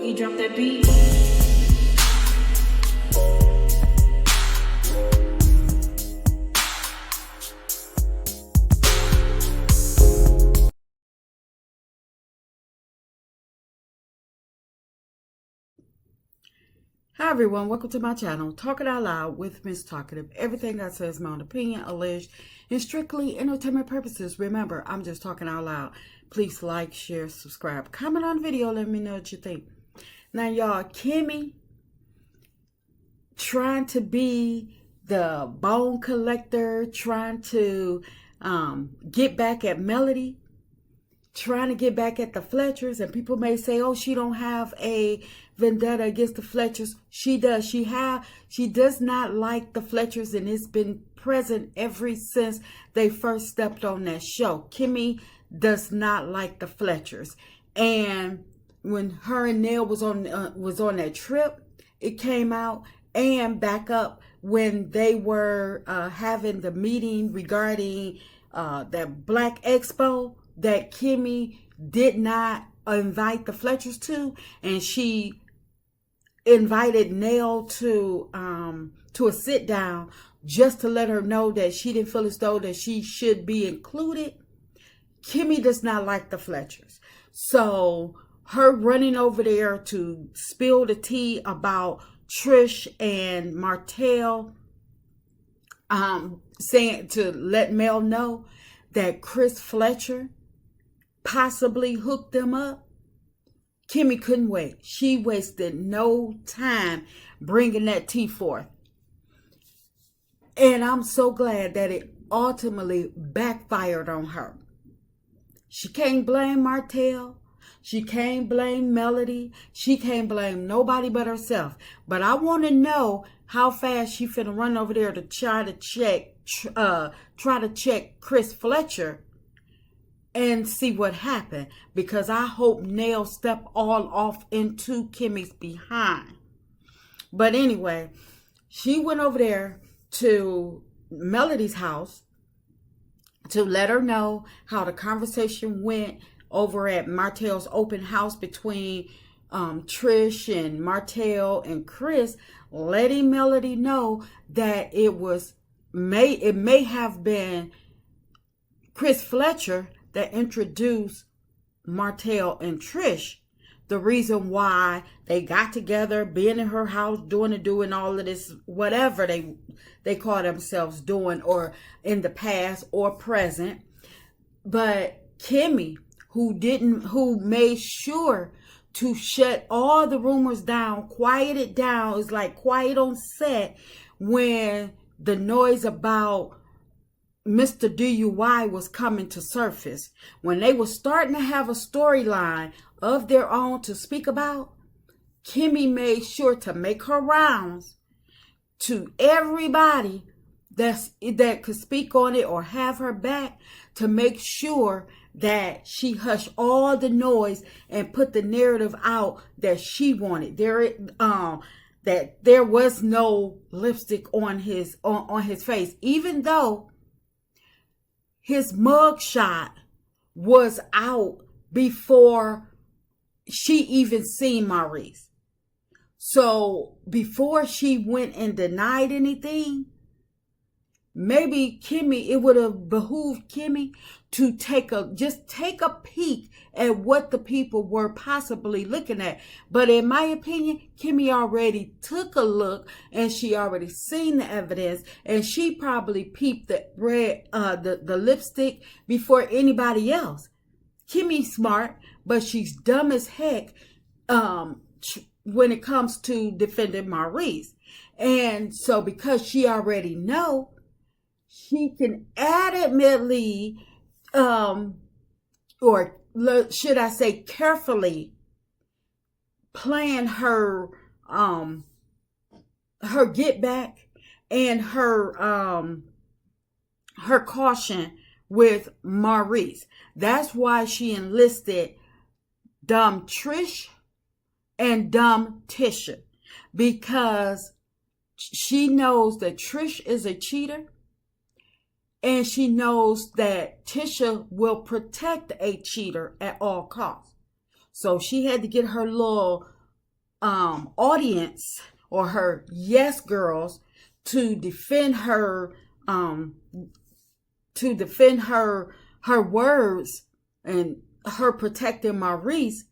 Boogie, drop that beat. Hi everyone, welcome to my channel, Talking Out Loud with Miss Talkative. Everything I say is my own opinion, alleged, and strictly entertainment purposes. Remember, I'm just talking out loud. Please like, share, subscribe, comment on the video, let me know what you think. Now y'all, Kimmie trying to be the bone collector, trying to get back at Melody, trying to get back at the Fletchers, and people may say, oh, she don't have a vendetta against the Fletchers. She does. She does not like the Fletchers, and it's been present ever since they first stepped on that show. Kimmie does not like the Fletchers, and when her and Nell was on that trip, it came out, and back up when they were having the meeting regarding that Black Expo that Kimmie did not invite the Fletchers to, and she invited Nell to a sit down just to let her know that she didn't feel as though that she should be included. Kimmie does not like the Fletchers, so her running over there to spill the tea about Trish and Martell, saying to let Mel know that Chris Fletcher possibly hooked them up. Kimmie couldn't wait. She wasted no time bringing that tea forth. And I'm so glad that it ultimately backfired on her. She can't blame Martell. She can't blame Melody. She can't blame nobody but herself. But I want to know how fast she finna run over there to try to check Chris Fletcher and see what happened, because I hope Nell step all off into Kimmie's behind. But anyway, she went over there to Melody's house to let her know how the conversation went over at Martell's open house between Trish and Martell and Chris, letting Melody know that it may have been Chris Fletcher that introduced Martell and Trish. The reason why they got together, being in her house, doing all of this, whatever they call themselves doing, or in the past or present. But Kimmie, who made sure to shut all the rumors down, quiet it down. It's like quiet on set when the noise about Mr. DUI was coming to surface. When they were starting to have a storyline of their own to speak about, Kimmie made sure to make her rounds to everybody that could speak on it or have her back, to make sure that she hushed all the noise and put the narrative out that she wanted. That there was no lipstick on his face, even though his mugshot was out before she even seen Maurice. So before she went and denied anything, maybe Kimmie, it would have behooved Kimmie to take a peek at what the people were possibly looking at. But in my opinion, Kimmie already took a look, and she already seen the evidence, and she probably peeped the lipstick before anybody else. Kimmie's smart, but she's dumb as heck when it comes to defending Maurice. And so because she already know, she can adamantly, or should I say carefully, plan her get back and her caution with Maurice. That's why she enlisted dumb Trish and dumb Tisha, because she knows that Trish is a cheater, and she knows that Tisha will protect a cheater at all costs. So she had to get her little audience or her yes girls to defend her, her words and her protecting Maurice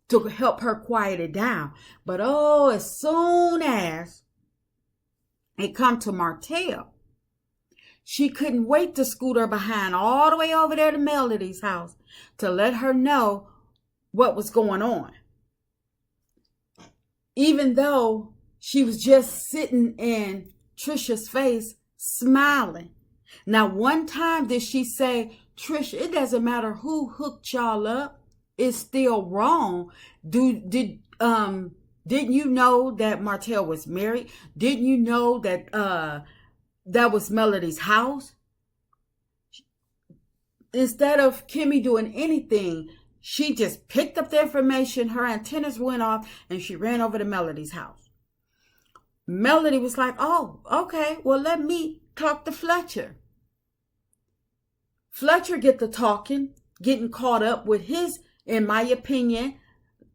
to help her quiet it down. But as soon as it come to Martell, she couldn't wait to scoot her behind all the way over there to Melody's house to let her know what was going on. Even though she was just sitting in Trisha's face smiling. Now, one time did she say, Trisha, it doesn't matter who hooked y'all up, it's still wrong. Didn't you know that Martell was married? Didn't you know that that was Melody's house? Instead of Kimmie doing anything, she just picked up the information, her antennas went off, and she ran over to Melody's house. Melody was like, oh, okay, well, let me talk to Fletcher. Fletcher get to talking, getting caught up with his, in my opinion,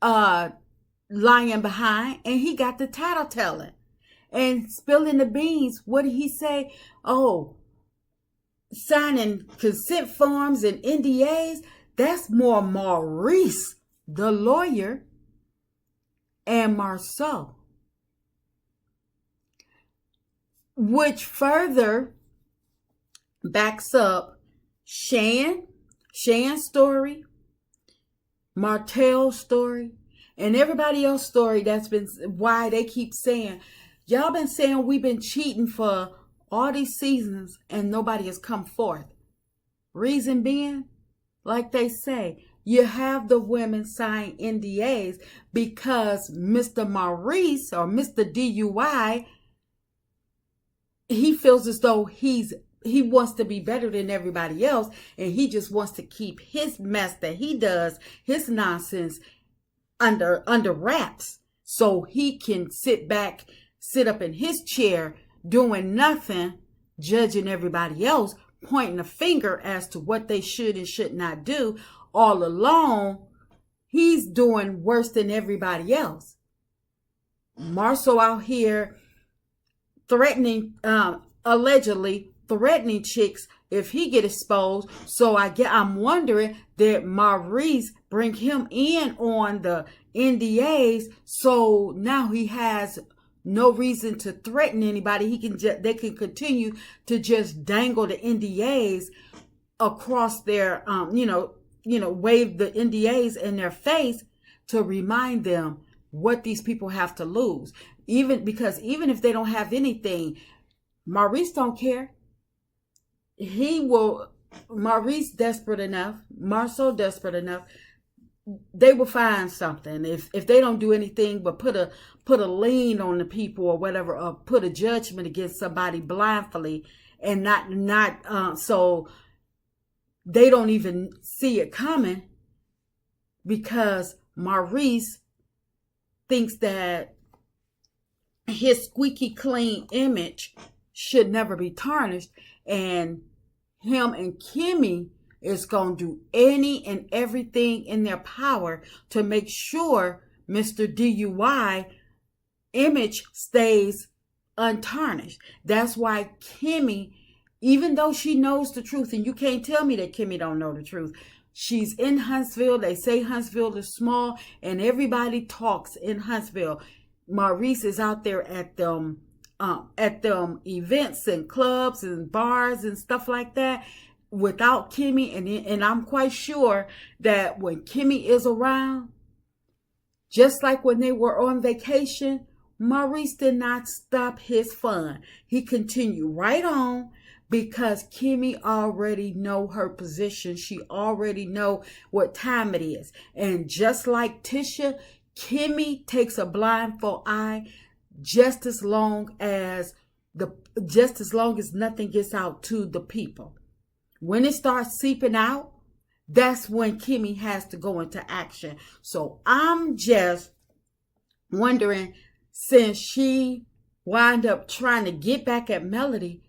lying behind, and he got the tattletelling and spilling the beans. What did he say? Oh, signing consent forms and NDAs. That's more Maurice, the lawyer, and Marceau. Which further backs up Shan's story, Martell's story, and everybody else's story. That's been why they keep saying, y'all been saying we've been cheating for all these seasons and nobody has come forth. Reason being, like they say, you have the women sign NDAs because Mr. Maurice or Mr. DUI, he feels as though he wants to be better than everybody else, and he just wants to keep his mess that he does, his nonsense, under wraps, so he can sit up in his chair doing nothing, judging everybody else, pointing a finger as to what they should and should not do. All along, he's doing worse than everybody else. Marceau out here threatening, allegedly threatening chicks if he get exposed. So I'm wondering that Maurice bring him in on the NDAs, so now he has no reason to threaten anybody. They can continue to just dangle the NDAs across their wave the NDAs in their face to remind them what these people have to lose. Even if they don't have anything, Maurice don't care. Maurice desperate enough, Marceau desperate enough, they will find something. If they don't do anything but put a lien on the people or whatever, or put a judgment against somebody blindly and not so they don't even see it coming, because Maurice thinks that his squeaky clean image should never be tarnished, and him and Kimmie is going to do any and everything in their power to make sure Mr. DUI image stays untarnished. That's why Kimmie, even though she knows the truth, and you can't tell me that Kimmie don't know the truth, she's in Huntsville. They say Huntsville is small, and everybody talks in Huntsville. Maurice is out there at them events and clubs and bars and stuff like that without Kimmie, and I'm quite sure that when Kimmie is around, just like when they were on vacation, Maurice did not stop his fun. He continued right on, because Kimmie already know her position. She already know what time it is. And just like Tisha, Kimmie takes a blindfold eye just as long as nothing gets out to the people. When it starts seeping out, that's when Kimmie has to go into action. So I'm just wondering, since she wound up trying to get back at Melody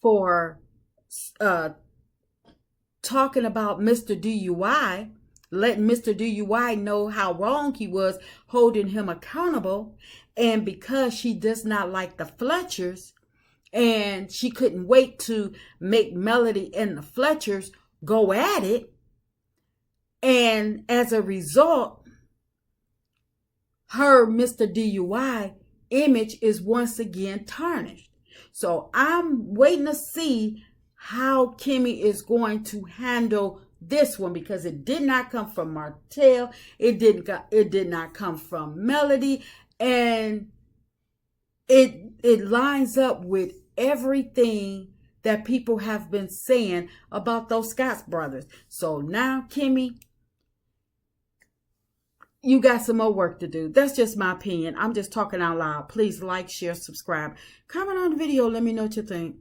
for talking about Mr. DUI letting Mr. DUI know how wrong he was, holding him accountable. And because she does not like the Fletchers, and she couldn't wait to make Melody and the Fletchers go at it, and as a result, her Mr. DUI image is once again tarnished. So I'm waiting to see how Kimmie is going to handle this one, because it did not come from Martell. It did not come from Melody, and it lines up with everything that people have been saying about those Scott brothers. So now, Kimmie, you got some more work to do. That's just my opinion. I'm just talking out loud. Please like, share, subscribe. Comment on the video. Let me know what you think.